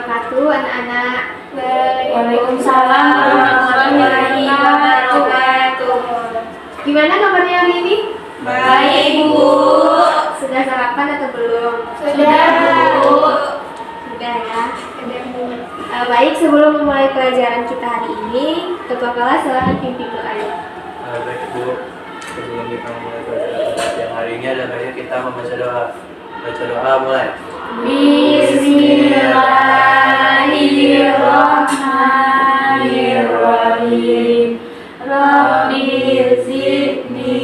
wabarakatuh, anak-anak. Waalaikumsalam warahmatullahi wabarakatuh. Gimana kabarnya hari ini? Baik, Bu. Sudah sarapan atau belum? Sudah, Bu. Sudah ya. Baik, sebelum memulai pelajaran kita hari ini, Ketua kelas silakan pimpin doanya. Baik Bu, sebelum kita mulai pelajaran yang hari ini ada baiknya kita membaca doa. Baca doa mulai. Bismillahirrahmanirrahim. Rabbi zidni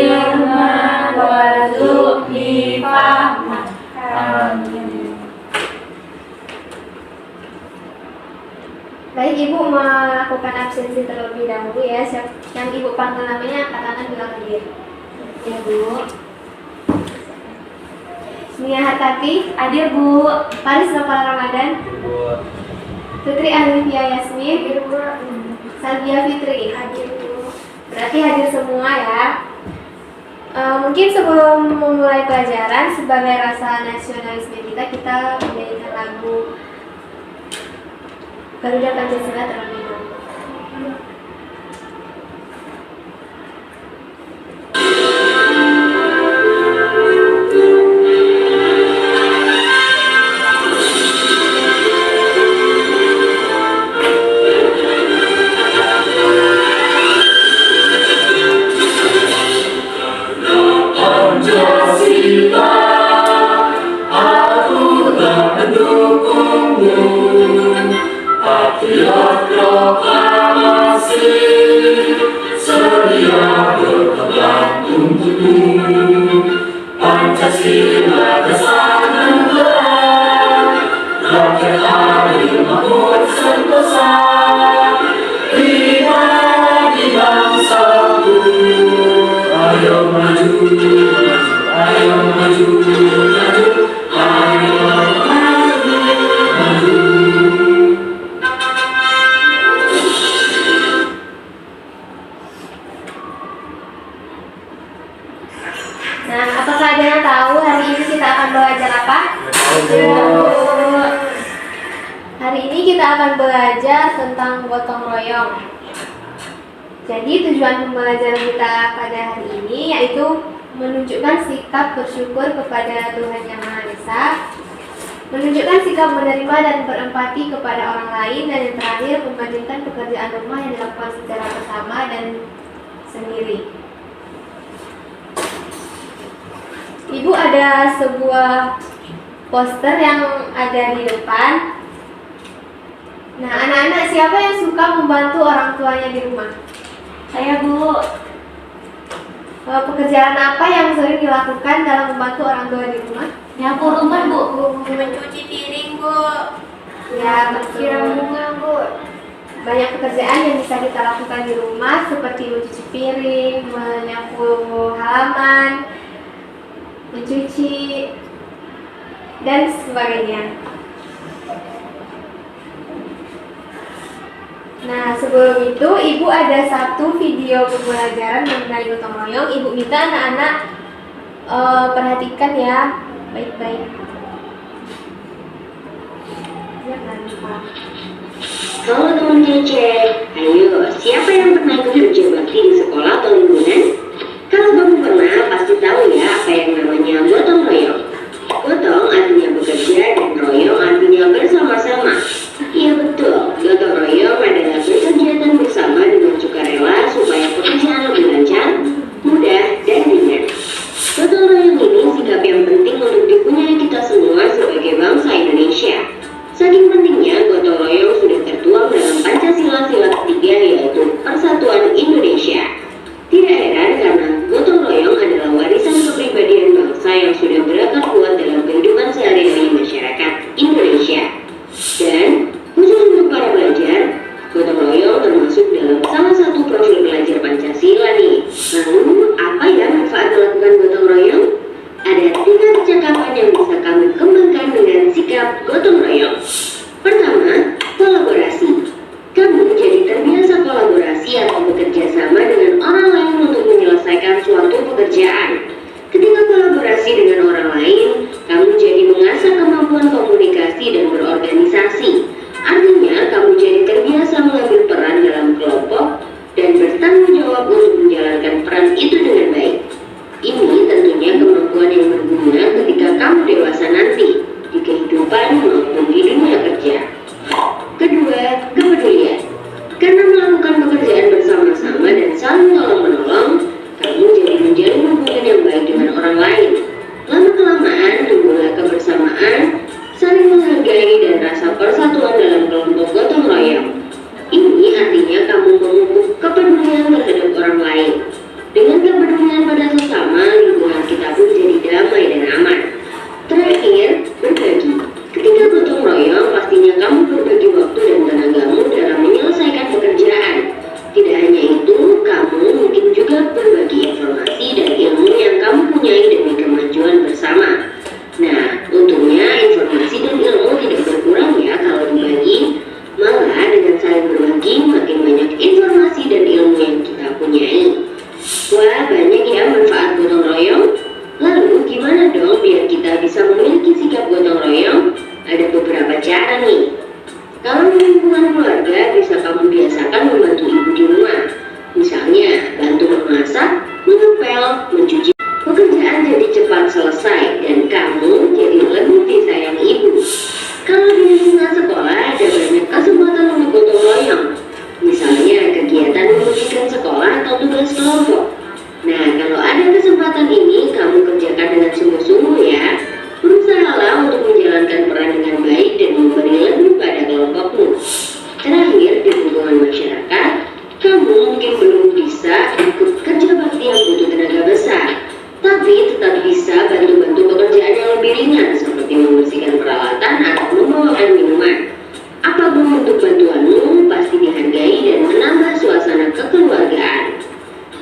ilman warzuqni fahman. Amin. Baik, Ibu melakukan absensi terlebih dahulu ya. Yang Ibu panggil namanya angkat tangan bilang hadir. Ya, Bu. Nia Hartati, Hadir, Bu. Paris Nopal Ramadan, Bu, Putri Alivia Yasmin, Salvia Fitri. Hadir, Bu. Berarti hadir semua ya. Mungkin sebelum memulai pelajaran, sebagai rasa nasionalisme kita menyanyikan lagu Garuda Pancasila terlebih dahulu. Nah, apakah ada yang tahu hari ini kita akan belajar apa? Hari ini kita akan belajar tentang gotong royong. Jadi tujuan pembelajaran kita pada hari ini yaitu menunjukkan sikap bersyukur kepada Tuhan Yang Maha Esa, menunjukkan sikap menerima dan berempati kepada orang lain, dan yang terakhir membandingkan pekerjaan rumah yang dilakukan secara bersama dan sendiri. Ibu, ada sebuah poster yang ada di depan. Nah, anak-anak, siapa yang suka membantu orang tuanya di rumah? Saya, Bu. Pekerjaan apa yang sering dilakukan dalam membantu orang tua di rumah? Nyapu rumah, Bu. Mencuci piring, Bu. Ya, Siram bunga, Bu. banyak pekerjaan yang bisa kita lakukan di rumah seperti mencuci piring, menyapu halaman, mencuci, dan sebagainya. Nah, sebelum itu Ibu ada satu video pembelajaran mengenai gotong royong. Ibu minta anak-anak perhatikan ya baik-baik. Jangan lupa. Halo teman-teman cek, ayo siapa yang pernah ikut kerja bakti di sekolah atau lingkungan? Kalau kamu pernah, pasti tahu ya apa yang namanya gotong royong. Gotong artinya bekerja dan royong artinya bersama-sama. Iya betul, gotong royong adalah kegiatan bersama dengan sukarela supaya pekerjaan lebih lancar, mudah, dan ringan. Gotong royong ini sikap yang penting untuk dipunyai kita semua sebagai bangsa Indonesia. Saking pentingnya, gotong royong sudah tertuang dalam Pancasila sila ketiga, yaitu Persatuan Indonesia. Tidak bekerja. Kedua, kepedulian. Karena melakukan pekerjaan bersama-sama dan saling tolong-menolong, kamu jadi menjalin hubungan yang baik dengan orang lain. Lama-kelamaan tumbuhlah kebersamaan, saling menghargai dan rasa persatuan dalam kelompok gotong royong. Ini artinya kamu memupuk kepedulian terhadap orang lain. Dengan kepedulian pada sesama, lingkungan kita pun jadi damai dan aman. Terakhir, berbagi. Ketika gotong royong, pastinya kamu berbagi waktu dan tenagamu dalam menyelesaikan pekerjaan. Tidak hanya itu, kamu mungkin juga berbagi informasi dan ilmu yang kamu punyai demi kemajuan bersama. Nah, untungnya informasi dan ilmu tidak berkurang ya kalau dibagi. Malah dengan saling berbagi, makin banyak informasi dan ilmu yang kita punyai. Wah, banyak ya manfaat gotong royong. Lalu gimana dong biar kita bisa memiliki sikap gotong royong? Ada beberapa cara nih. Kalau di lingkungan keluarga, bisa kamu biasakan membantu ibu di rumah. Misalnya, bantu memasak, mengepel, mencuci. Pekerjaan jadi cepat selesai dan kamu jadi lebih disayangi ibu. Kalau di lingkungan sekolah, ada banyak kesempatan untuk gotong royong. Misalnya, kegiatan membersihkan sekolah atau tugas kelompok. Nah, kalau ada kesempatan ini, kamu kerjakan dengan sungguh-sungguh ya. Berusahalah untuk menjalankan peran dengan baik dan memberi lebih pada kelompokmu. Terakhir, di lingkungan masyarakat, kamu mungkin belum bisa ikut kerja bakti yang butuh tenaga besar, tapi tetap bisa bantu-bantu pekerjaan yang lebih ringan seperti membersihkan peralatan atau membawakan minuman. Apapun bentuk bantuanmu pasti dihargai dan menambah suasana kekeluargaan.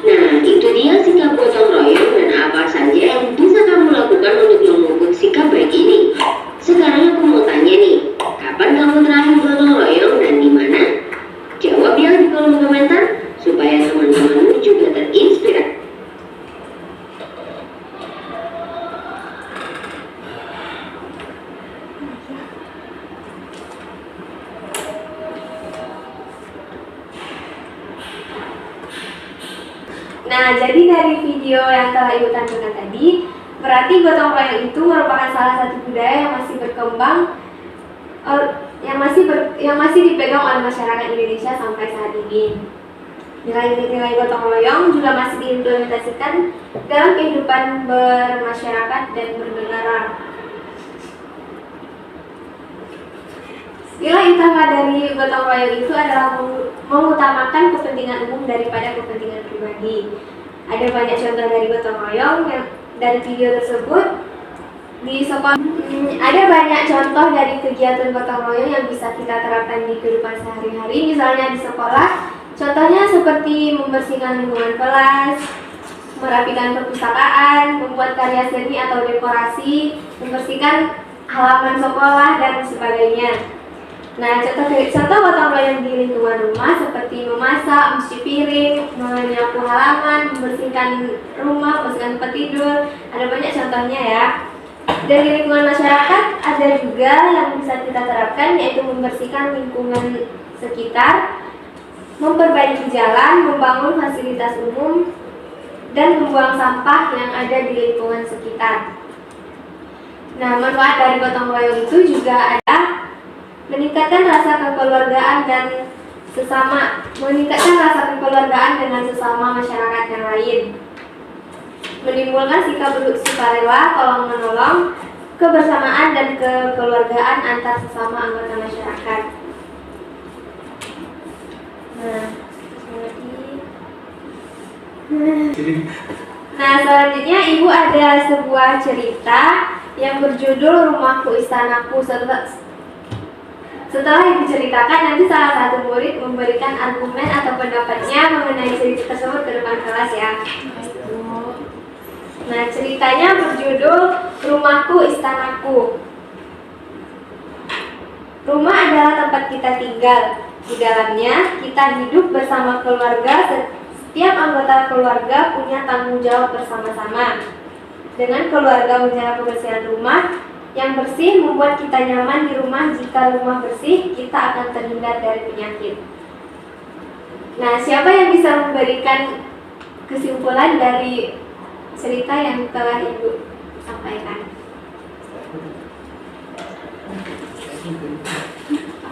Nah, itu dia sikap gotong royong dan apa saja yang bisa kamu lakukan untuk memupuk sikap baik ini. Sekarang aku mau tanya nih, kapan kamu terakhir gotong royong dan di mana? Jawab ya di kolom komentar supaya teman-temanmu juga terinspirasi. Nah, jadi dari video yang telah Ibu tampilkan tadi, berarti gotong royong itu merupakan salah satu budaya yang masih berkembang, yang masih dipegang oleh masyarakat Indonesia sampai saat ini. Nilai-nilai gotong royong juga masih diimplementasikan dalam kehidupan bermasyarakat dan bernegara. Nilai utama dari gotong royong itu adalah mengutamakan kepentingan umum daripada kepentingan pribadi. Ada banyak contoh dari gotong royong yang dari video tersebut. Di sekolah ada banyak contoh dari kegiatan gotong royong yang bisa kita terapkan di kehidupan sehari-hari. Misalnya di sekolah, contohnya seperti membersihkan lingkungan kelas, merapikan perpustakaan, membuat karya seni atau dekorasi, membersihkan halaman sekolah dan sebagainya. Nah, contoh gotong royong di lingkungan rumah seperti memasak, mencuci piring, menyapu halaman, membersihkan rumah, membersihkan tempat tidur. Ada banyak contohnya ya. Dan di lingkungan masyarakat ada juga yang bisa kita terapkan, yaitu membersihkan lingkungan sekitar, memperbaiki jalan, membangun fasilitas umum, dan membuang sampah yang ada di lingkungan sekitar. Nah, manfaat dari gotong royong itu juga ada meningkatkan rasa kekeluargaan dengan sesama masyarakat yang lain, menimbulkan sikap sukarela, tolong menolong, kebersamaan dan kekeluargaan antar sesama anggota masyarakat. Nah, selanjutnya Ibu ada sebuah cerita yang berjudul Rumahku Istanaku. Setelah Ibu ceritakan, nanti salah satu murid memberikan argumen atau pendapatnya mengenai cerita tersebut ke depan kelas ya. Nah, ceritanya berjudul Rumahku Istanaku. Rumah adalah tempat kita tinggal. Di dalamnya kita hidup bersama keluarga. Setiap anggota keluarga punya tanggung jawab bersama-sama. Dengan keluarga menjaga kebersihan rumah yang bersih membuat kita nyaman di rumah. Jika rumah bersih, kita akan terhindar dari penyakit. Nah, siapa yang bisa memberikan kesimpulan dari cerita yang telah Ibu sampaikan?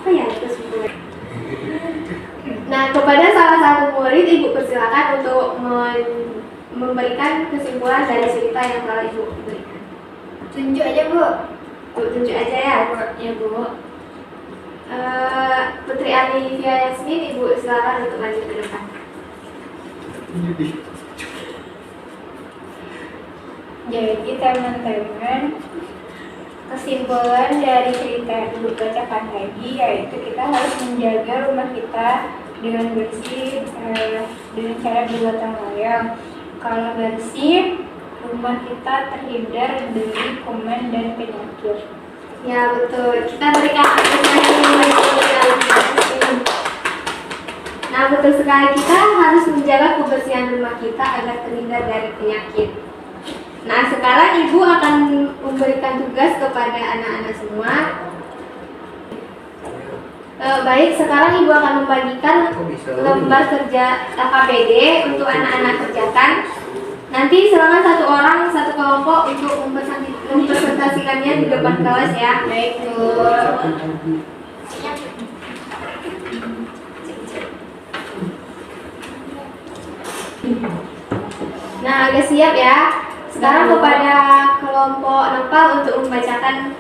Apa ya kesimpulan? Nah, kepada salah satu murid, Ibu persilakan untuk memberikan kesimpulan dari cerita yang telah Ibu berikan. Tunjuk aja, Bu. Bu, tunjuk aja ya. Ya, Bu. Putri Alivia Yasmin, Ibu silakan untuk lanjut ke depan. Jadi teman-teman, kesimpulan dari cerita yang Ibu bacakan tadi yaitu kita harus menjaga rumah kita dengan bersih dengan cara bergotong royong. Kalau bersih, rumah kita terhindar dari kuman dan penyakit. Ya betul, kita berikan apresiasi. Nah betul sekali, kita harus menjaga kebersihan rumah kita agar terhindar dari penyakit. Nah sekarang Ibu akan memberikan tugas kepada anak-anak semua. Baik, sekarang Ibu akan membagikan lembar kerja KPD untuk anak-anak kerjakan. Nanti silakan satu orang, satu kelompok untuk mempresentasikannya di depan kelas ya. Baik, Bu. Nah, agak siap ya. Sekarang kepada kelompok Nepal untuk membacakan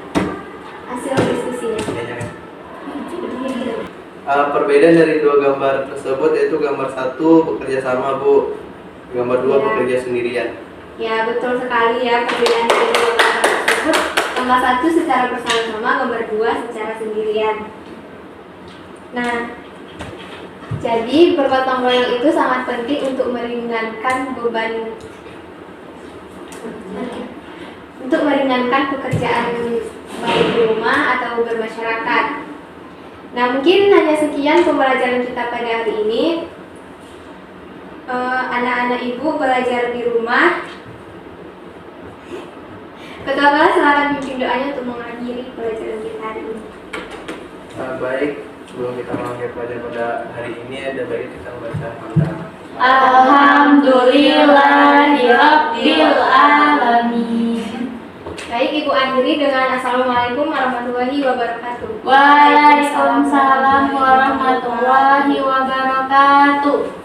hasil diskusinya. Perbedaan dari dua gambar tersebut yaitu gambar 1 bekerja sama, Bu. Gambar 2 Ya. bekerja sendirian. Ya, betul sekali ya perbedaan dari dua gambar tersebut. Gambar 1 secara bersama-sama, gambar 2 secara sendirian. Nah, jadi bergotong royong itu sangat penting untuk meringankan beban, untuk meringankan pekerjaan baik di rumah atau bermasyarakat. Nah, mungkin hanya sekian pembelajaran kita pada hari ini. Anak-anak Ibu belajar di rumah. Ketua kelas silakan pimpin doanya untuk mengakhiri pelajaran kita hari ini. Baik, sebelum kita mengakhiri pelajaran pada hari ini, ada baiknya kita membaca hamdalah. Alhamdulillahirabbil alamin. Baik, Ibu akhiri dengan Assalamualaikum warahmatullahi wabarakatuh. Waalaikumsalam warahmatullahi wabarakatuh.